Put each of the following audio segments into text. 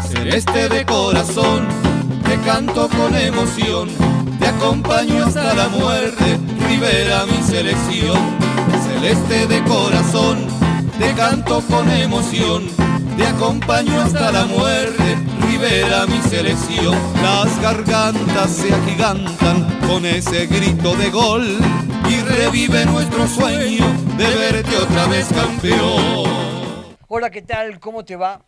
Celeste de corazón, te canto con emoción, te acompaño hasta la muerte, Rivera mi selección. Celeste de corazón, te canto con emoción, te acompaño hasta la muerte, Rivera mi selección. Las gargantas se agigantan con ese grito de gol y revive nuestro sueño de verte otra vez campeón. Hola, ¿qué tal? ¿Cómo te va?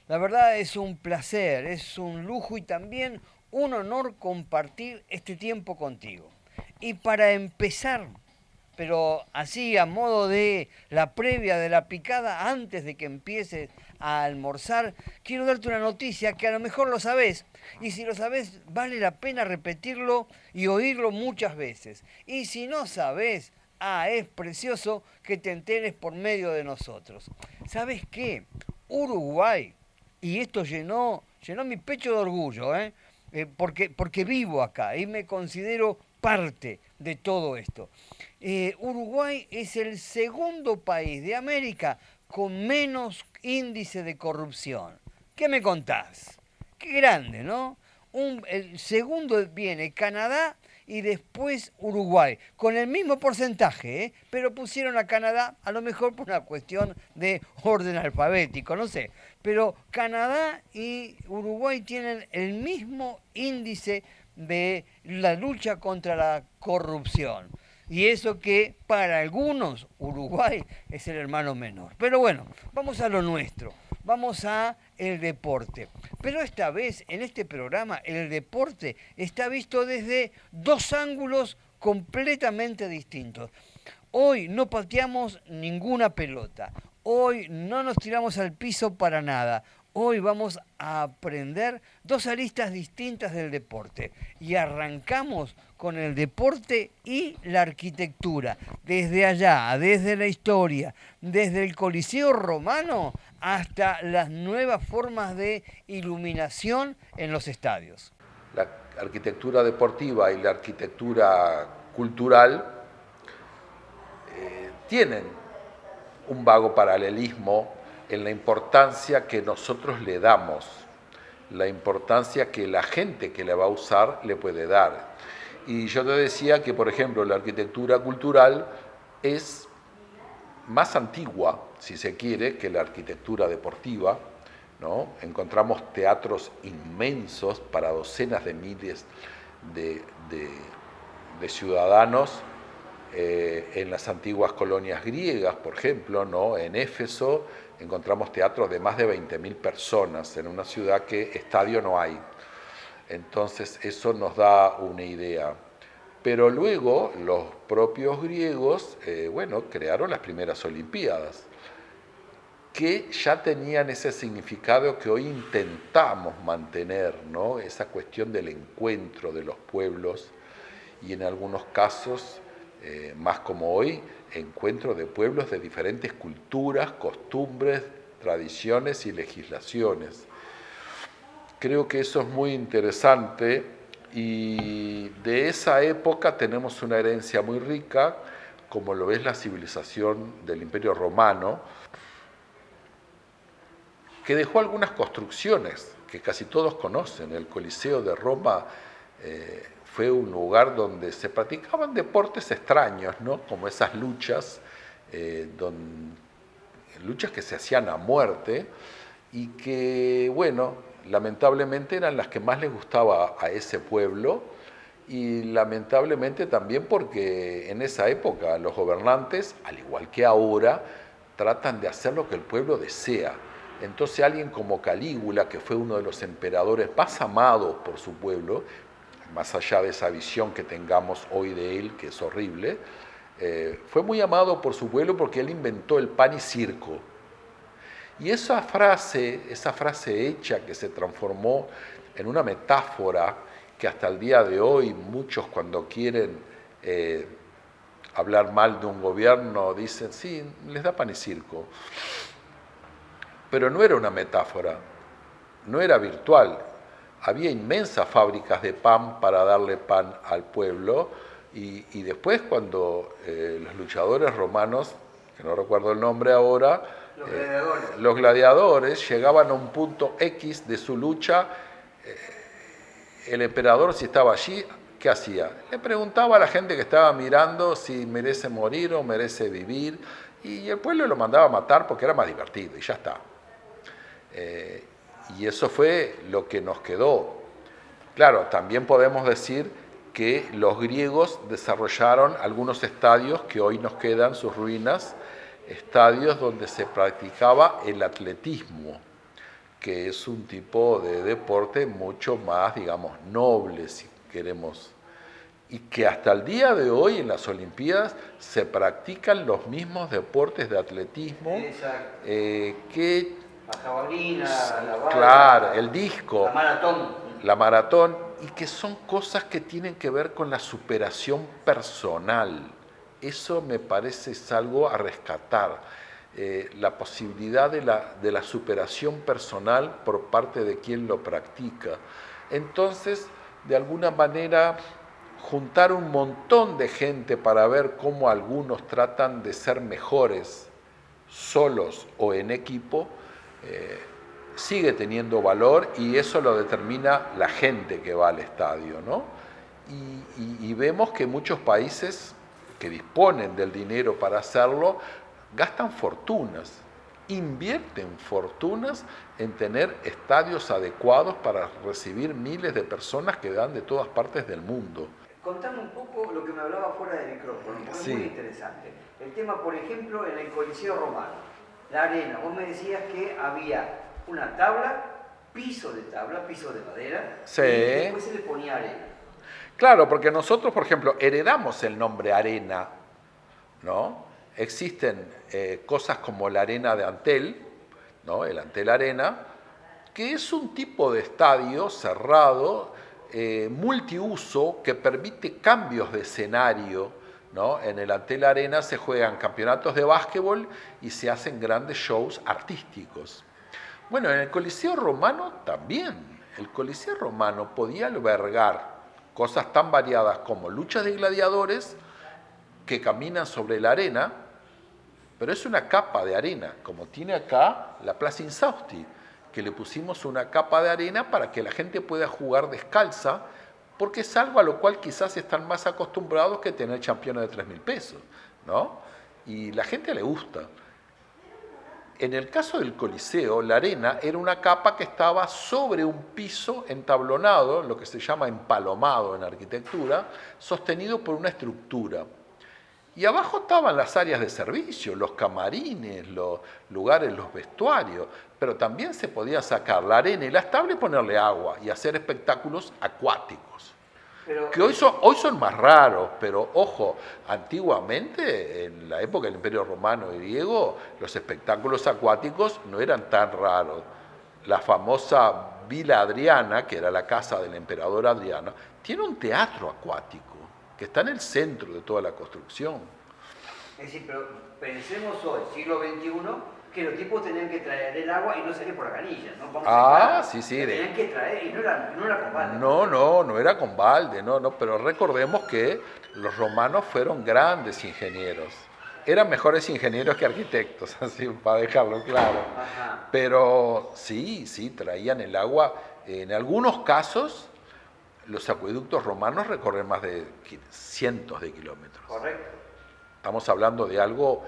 La verdad es un placer, es un lujo y también un honor compartir este tiempo contigo. Y para empezar, pero así a modo de la previa de la picada, antes de que empieces a almorzar, quiero darte una noticia que a lo mejor lo sabés, y si lo sabés vale la pena repetirlo y oírlo muchas veces. Y si no sabés, es precioso que te enteres por medio de nosotros. ¿Sabés qué? Uruguay, y esto llenó mi pecho de orgullo, porque vivo acá y me considero parte de todo esto. Uruguay es el segundo país de América con menos índice de corrupción. ¿Qué me contás? Qué grande, ¿no? El segundo viene Canadá y después Uruguay, con el mismo porcentaje, pero pusieron a Canadá, a lo mejor por una cuestión de orden alfabético, no sé. Pero Canadá y Uruguay tienen el mismo índice de la lucha contra la corrupción. Y eso que para algunos Uruguay es el hermano menor. Pero bueno, vamos a lo nuestro, vamos a el deporte. Pero esta vez, en este programa, el deporte está visto desde dos ángulos completamente distintos. Hoy no pateamos ninguna pelota, hoy no nos tiramos al piso para nada. Hoy vamos a aprender dos aristas distintas del deporte y arrancamos con el deporte y la arquitectura. Desde allá, desde la historia, desde el Coliseo Romano hasta las nuevas formas de iluminación en los estadios. La arquitectura deportiva y la arquitectura cultural tienen un vago paralelismo en la importancia que nosotros le damos, la importancia que la gente que la va a usar le puede dar. Y yo te decía que, por ejemplo, la arquitectura cultural es más antigua, si se quiere, que la arquitectura deportiva, ¿no? Encontramos teatros inmensos para docenas de miles de ciudadanos en las antiguas colonias griegas, por ejemplo, ¿no? En Éfeso encontramos teatros de más de 20.000 personas en una ciudad que estadio no hay. Entonces eso nos da una idea. Pero luego los propios griegos, crearon las primeras Olimpiadas, que ya tenían ese significado que hoy intentamos mantener, ¿no? Esa cuestión del encuentro de los pueblos y en algunos casos, más como hoy, encuentro de pueblos de diferentes culturas, costumbres, tradiciones y legislaciones. Creo que eso es muy interesante y de esa época tenemos una herencia muy rica, como lo es la civilización del Imperio Romano, que dejó algunas construcciones que casi todos conocen. El Coliseo de Roma fue un lugar donde se practicaban deportes extraños, ¿no? Como esas luchas, luchas que se hacían a muerte y que, lamentablemente eran las que más les gustaba a ese pueblo y lamentablemente también porque en esa época los gobernantes, al igual que ahora, tratan de hacer lo que el pueblo desea. Entonces alguien como Calígula, que fue uno de los emperadores más amados por su pueblo, más allá de esa visión que tengamos hoy de él, que es horrible, fue muy amado por su pueblo porque él inventó el pan y circo. Y esa frase hecha que se transformó en una metáfora que hasta el día de hoy muchos cuando quieren hablar mal de un gobierno dicen, sí, les da pan y circo. Pero no era una metáfora, no era virtual. Había inmensas fábricas de pan para darle pan al pueblo y después cuando los luchadores romanos, que no recuerdo el nombre ahora, Los gladiadores llegaban a un punto X de su lucha. El emperador, si estaba allí, ¿qué hacía? Le preguntaba a la gente que estaba mirando si merece morir o merece vivir, y el pueblo lo mandaba a matar porque era más divertido, y ya está. Y eso fue lo que nos quedó. Claro, también podemos decir que los griegos desarrollaron algunos estadios que hoy nos quedan, sus ruinas, estadios donde se practicaba el atletismo, que es un tipo de deporte mucho más, digamos, noble, si queremos, y que hasta el día de hoy en las Olimpiadas se practican los mismos deportes de atletismo que... La jabalina, la bala, claro, el disco, la maratón, y que son cosas que tienen que ver con la superación personal. Eso me parece es algo a rescatar. La posibilidad de la superación personal por parte de quien lo practica. Entonces, de alguna manera, juntar un montón de gente para ver cómo algunos tratan de ser mejores solos o en equipo, sigue teniendo valor, y eso lo determina la gente que va al estadio, ¿no? Y vemos que muchos países que disponen del dinero para hacerlo gastan fortunas, invierten fortunas en tener estadios adecuados para recibir miles de personas que van de todas partes del mundo. Contame un poco lo que me hablaba fuera del micrófono, porque sí. Es muy interesante. El tema, por ejemplo, en el Coliseo Romano, la arena. Vos me decías que había una tabla, piso de madera, sí. Y después se le ponía arena. Claro, porque nosotros, por ejemplo, heredamos el nombre arena, ¿no? Existen cosas como la arena de Antel, ¿no? El Antel Arena, que es un tipo de estadio cerrado, multiuso, que permite cambios de escenario, ¿no? En el Antel Arena se juegan campeonatos de básquetbol y se hacen grandes shows artísticos. Bueno, en el Coliseo Romano también. El Coliseo Romano podía albergar cosas tan variadas como luchas de gladiadores que caminan sobre la arena, pero es una capa de arena, como tiene acá la Plaza Insausti, que le pusimos una capa de arena para que la gente pueda jugar descalza, porque es algo a lo cual quizás están más acostumbrados que tener championes de 3.000 pesos, ¿no? Y la gente le gusta. En el caso del Coliseo, la arena era una capa que estaba sobre un piso entablonado, lo que se llama empalomado en arquitectura, sostenido por una estructura. Y abajo estaban las áreas de servicio, los camarines, los lugares, los vestuarios, pero también se podía sacar la arena y las tablas y ponerle agua y hacer espectáculos acuáticos. Que hoy son más raros, pero ojo, antiguamente, en la época del Imperio Romano y Griego, los espectáculos acuáticos no eran tan raros. La famosa Vila Adriana, que era la casa del emperador Adriano, tiene un teatro acuático que está en el centro de toda la construcción. Es decir, pero pensemos hoy, siglo XXI, que los tipos tenían que traer el agua y no salir por la canilla, ¿no? Sí. Tenían que traer y no era con balde. No era con balde, pero recordemos que los romanos fueron grandes ingenieros. Eran mejores ingenieros que arquitectos, así para dejarlo claro. Ajá. Pero sí, traían el agua. En algunos casos, los acueductos romanos recorren más de cientos de kilómetros. Correcto. Estamos hablando de algo,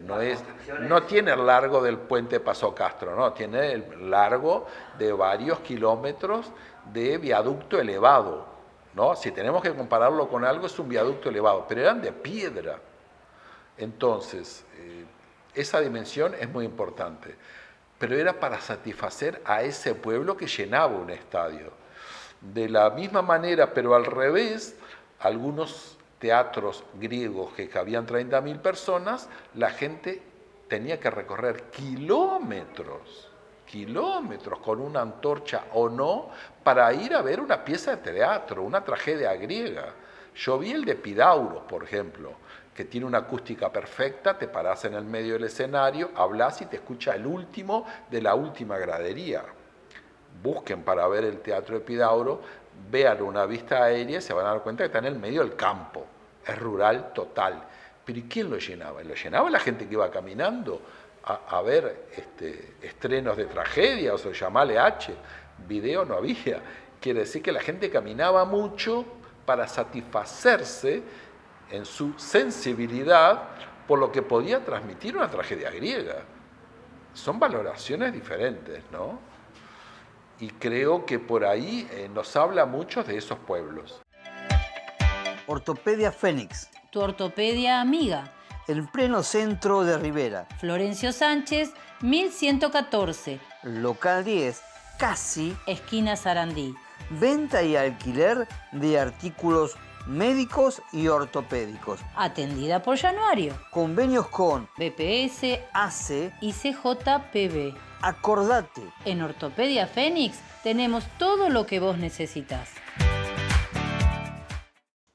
no tiene el largo del puente Paso Castro, no, tiene el largo de varios kilómetros de viaducto elevado, ¿no? Si tenemos que compararlo con algo, es un viaducto elevado, pero eran de piedra. Entonces, esa dimensión es muy importante, pero era para satisfacer a ese pueblo que llenaba un estadio. De la misma manera, pero al revés, algunos teatros griegos que cabían 30.000 personas, la gente tenía que recorrer kilómetros con una antorcha o no, para ir a ver una pieza de teatro, una tragedia griega. Yo vi el de Epidauros, por ejemplo, que tiene una acústica perfecta, te parás en el medio del escenario, hablas y te escucha el último de la última gradería. Busquen para ver el teatro de Epidauro, vean una vista aérea y se van a dar cuenta que está en el medio del campo, es rural total. Pero ¿y quién lo llenaba? ¿Lo llenaba la gente que iba caminando? a ver estrenos de tragedia, o sea, llamale H, video no había. Quiere decir que la gente caminaba mucho para satisfacerse en su sensibilidad por lo que podía transmitir una tragedia griega. Son valoraciones diferentes, ¿no? Y creo que por ahí nos habla mucho de esos pueblos. Ortopedia Fénix. Tu ortopedia amiga. En pleno centro de Rivera. Florencio Sánchez, 1114. Local 10, casi. Esquina Sarandí. Venta y alquiler de artículos médicos y ortopédicos. Atendida por Januario. Convenios con BPS AC y CJPB. Acordate. En Ortopedia Fénix tenemos todo lo que vos necesitas.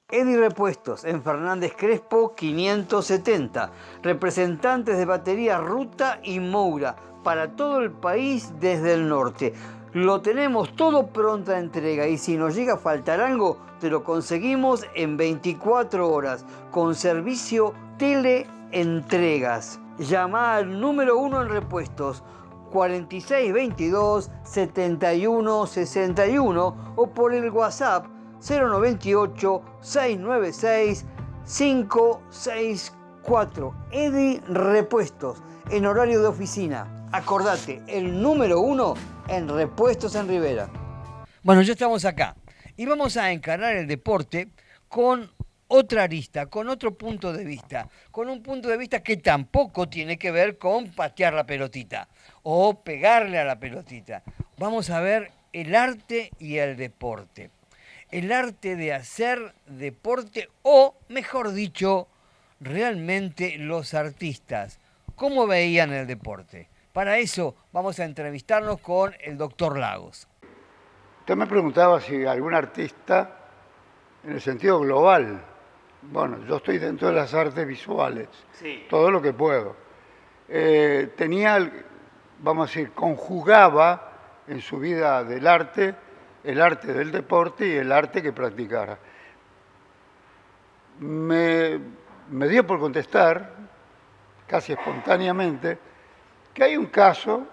Edi Repuestos en Fernández Crespo 570. Representantes de batería Ruta y Moura para todo el país desde el norte. Lo tenemos todo pronta entrega y si nos llega a faltar algo, te lo conseguimos en 24 horas con servicio teleentregas. Llama al número 1 en repuestos 4622 7161 o por el WhatsApp 098 696 564. Edi Repuestos en horario de oficina. Acordate, el número 1 en Repuestos en Rivera. Bueno, ya estamos acá y vamos a encarar el deporte con otra arista, con otro punto de vista, con un punto de vista que tampoco tiene que ver con patear la pelotita o pegarle a la pelotita. Vamos a ver el arte y el deporte. El arte de hacer deporte o, mejor dicho, realmente los artistas, ¿cómo veían el deporte? Para eso vamos a entrevistarnos con el doctor Lagos. Usted me preguntaba si algún artista, en el sentido global, bueno, yo estoy dentro de las artes visuales, sí, todo lo que puedo. Tenía, vamos a decir, conjugaba en su vida del arte, el arte del deporte y el arte que practicara. Me dio por contestar, casi espontáneamente, que hay un caso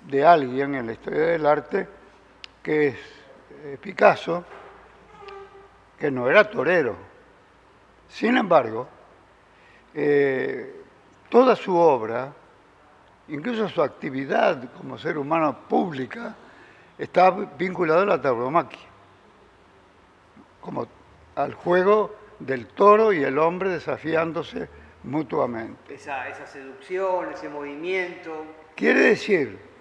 de alguien en la historia del arte que es Picasso, que no era torero. Sin embargo, toda su obra, incluso su actividad como ser humano pública, está vinculada a la tauromaquia, como al juego del toro y el hombre desafiándose mutuamente. Esa seducción, ese movimiento. Quiere decir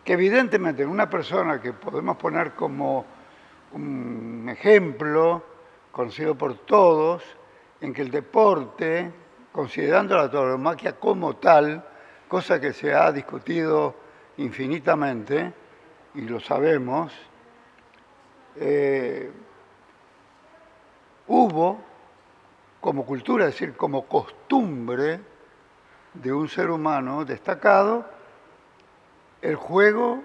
que evidentemente una persona que podemos poner como un ejemplo, conocido por todos, en que el deporte, considerando la tauromaquia como tal, cosa que se ha discutido infinitamente, y lo sabemos, hubo como cultura, es decir, como costumbre de un ser humano destacado, el juego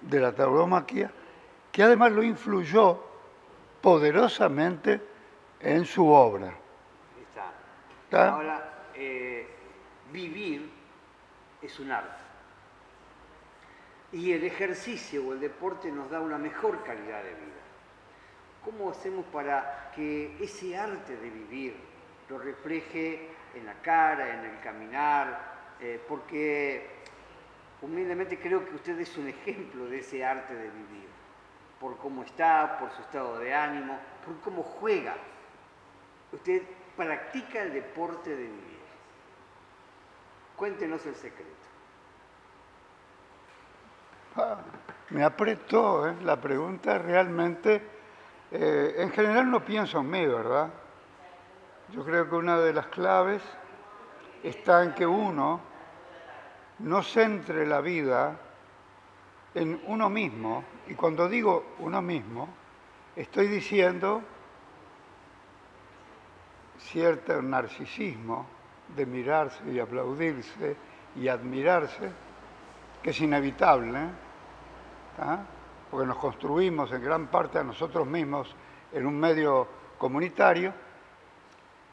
de la tauromaquia, que además lo influyó poderosamente en su obra. ¿Está? Ahora, vivir es un arte. Y el ejercicio o el deporte nos da una mejor calidad de vida. ¿Cómo hacemos para que ese arte de vivir lo refleje en la cara, en el caminar? Porque humildemente creo que usted es un ejemplo de ese arte de vivir. Por cómo está, por su estado de ánimo, por cómo juega. Usted practica el deporte de vivir. Cuéntenos el secreto. Me apretó, la pregunta realmente, en general no pienso en mí, ¿verdad? Yo creo que una de las claves está en que uno no centre la vida en uno mismo, y cuando digo uno mismo, estoy diciendo cierto narcisismo de mirarse y aplaudirse y admirarse, que es inevitable, porque nos construimos en gran parte a nosotros mismos en un medio comunitario,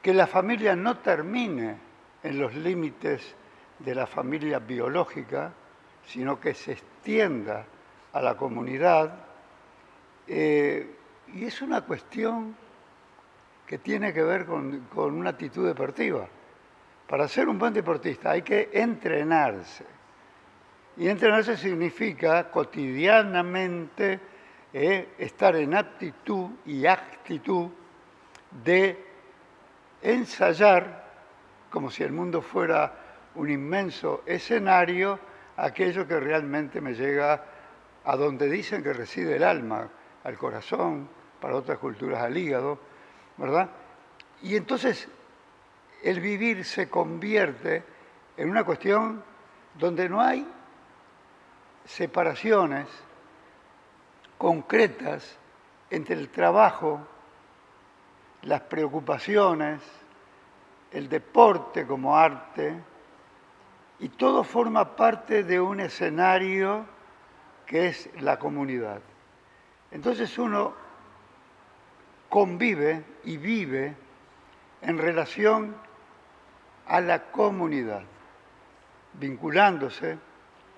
que la familia no termine en los límites de la familia biológica, sino que se extienda a la comunidad. Y es una cuestión que tiene que ver con una actitud deportiva. Para ser un buen deportista hay que entrenarse. Y entrenarse significa cotidianamente estar en aptitud y actitud de ensayar, como si el mundo fuera un inmenso escenario, aquello que realmente me llega a donde dicen que reside el alma, al corazón, para otras culturas al hígado, ¿verdad? Y entonces el vivir se convierte en una cuestión donde no hay separaciones concretas entre el trabajo, las preocupaciones, el deporte como arte, y todo forma parte de un escenario que es la comunidad. Entonces uno convive y vive en relación a la comunidad, vinculándose,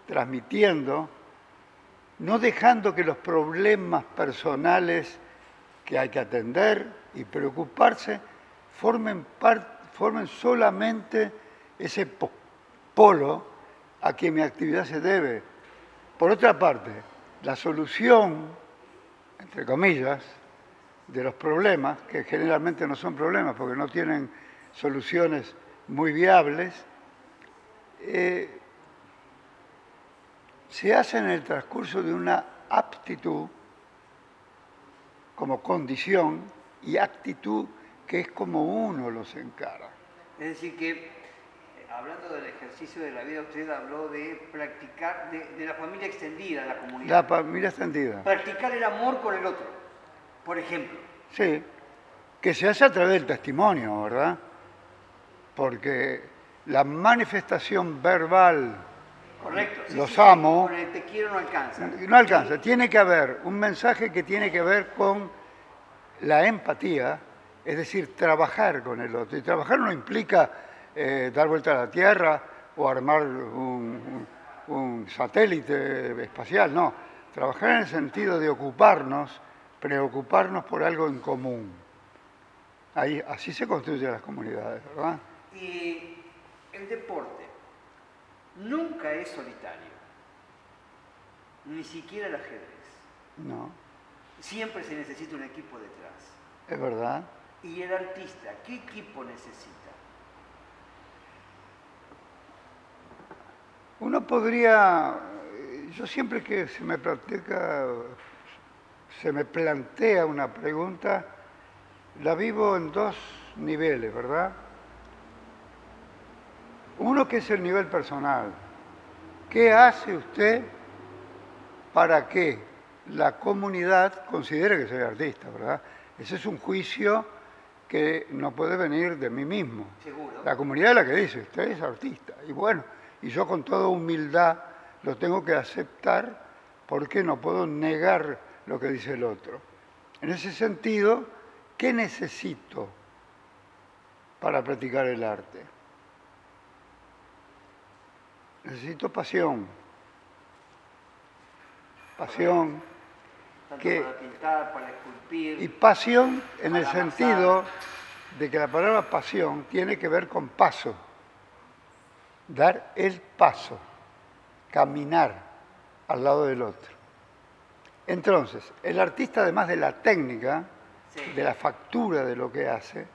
transmitiendo, no dejando que los problemas personales que hay que atender y preocuparse formen solamente ese polo a que mi actividad se debe. Por otra parte, la solución, entre comillas, de los problemas, que generalmente no son problemas porque no tienen soluciones muy viables, se hace en el transcurso de una aptitud como condición y actitud que es como uno los encara. Es decir, que hablando del ejercicio de la vida, usted habló de practicar, de la familia extendida, la comunidad. La familia extendida. Practicar el amor con el otro, por ejemplo. Sí, que se hace a través del testimonio, ¿verdad? Porque la manifestación verbal, correcto, sí, los sí, amo, con el te quiero no alcanza. No alcanza, tiene que haber un mensaje que tiene que ver con la empatía, es decir, trabajar con el otro. Y trabajar no implica dar vuelta a la Tierra o armar un satélite espacial, no. Trabajar en el sentido de ocuparnos, preocuparnos por algo en común. Así se construyen las comunidades, ¿verdad? Y el deporte nunca es solitario, ni siquiera el ajedrez. No. Siempre se necesita un equipo detrás. Es verdad. ¿Y el artista qué equipo necesita? Uno podría, yo siempre que se me plantea una pregunta, la vivo en dos niveles, ¿verdad? Uno que es el nivel personal. ¿Qué hace usted para que la comunidad considere que soy artista, verdad? Ese es un juicio que no puede venir de mí mismo. Seguro. La comunidad es la que dice, usted es artista. Y bueno, y yo con toda humildad lo tengo que aceptar porque no puedo negar lo que dice el otro. En ese sentido, ¿qué necesito para practicar el arte? Necesito pasión. Pasión. Tanto Que, para pintar, para esculpir. y pasión en el para sentido de que la palabra pasión tiene que ver con paso. Dar el paso, caminar al lado del otro. Entonces, el artista, además de la técnica, sí, de la factura de lo que hace,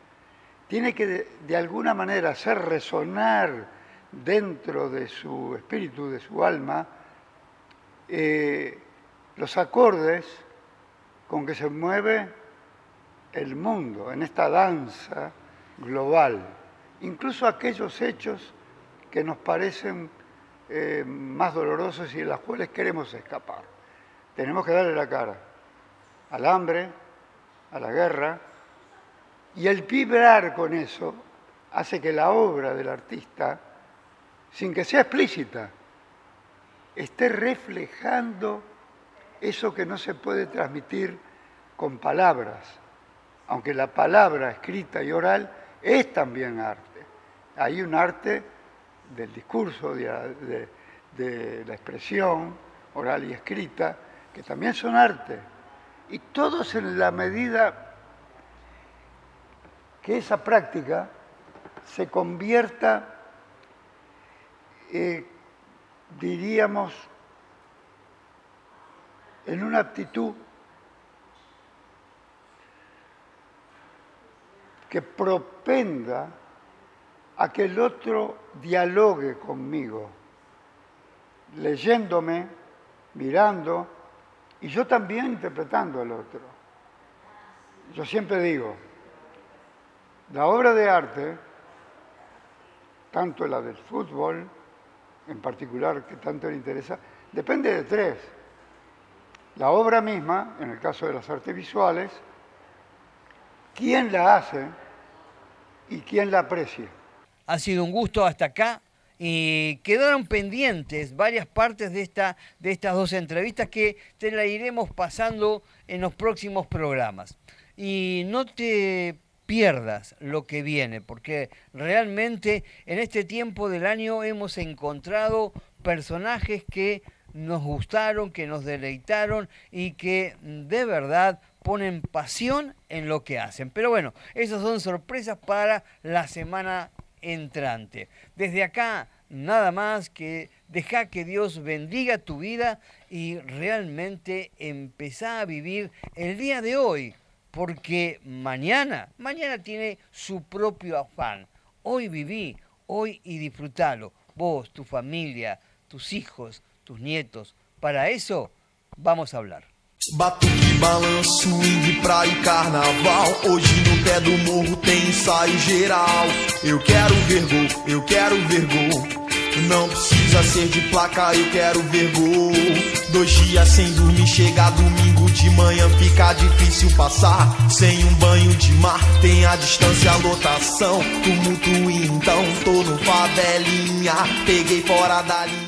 tiene que de alguna manera hacer resonar dentro de su espíritu, de su alma, los acordes con que se mueve el mundo en esta danza global, incluso aquellos hechos que nos parecen más dolorosos y de los cuales queremos escapar. Tenemos que darle la cara al hambre, a la guerra, y el vibrar con eso hace que la obra del artista, sin que sea explícita, esté reflejando eso que no se puede transmitir con palabras, aunque la palabra escrita y oral es también arte. Hay un arte del discurso, de la expresión oral y escrita, que también son arte. Y todos en la medida que esa práctica se convierta, diríamos, en una aptitud que propenda a que el otro dialogue conmigo, leyéndome, mirando, y yo también interpretando al otro. Yo siempre digo, la obra de arte, tanto la del fútbol, en particular, que tanto le interesa, depende de tres. La obra misma, en el caso de las artes visuales, quién la hace y quién la aprecia. Ha sido un gusto hasta acá y quedaron pendientes varias partes de estas dos entrevistas que te la iremos pasando en los próximos programas. Y no te pierdas lo que viene, porque realmente en este tiempo del año hemos encontrado personajes que nos gustaron, que nos deleitaron y que de verdad ponen pasión en lo que hacen. Pero bueno, esas son sorpresas para la semana entrante. Desde acá, nada más que deja que Dios bendiga tu vida y realmente empezá a vivir el día de hoy, porque mañana tiene su propio afán. Hoy viví, hoy y disfrutalo. Vos, tu familia, tus hijos, tus nietos. Para eso vamos a hablar. Batuque, balanço, swing, praia e carnaval. Hoje no pé do morro tem ensaio geral. Eu quero ver gol, eu quero ver gol. Não precisa ser de placa, eu quero ver gol. 2 dias sem dormir, chega domingo de manhã, fica difícil passar. Sem um banho de mar, tem a distância, a lotação. Tumulto então, tô no favelinha, peguei fora da linha.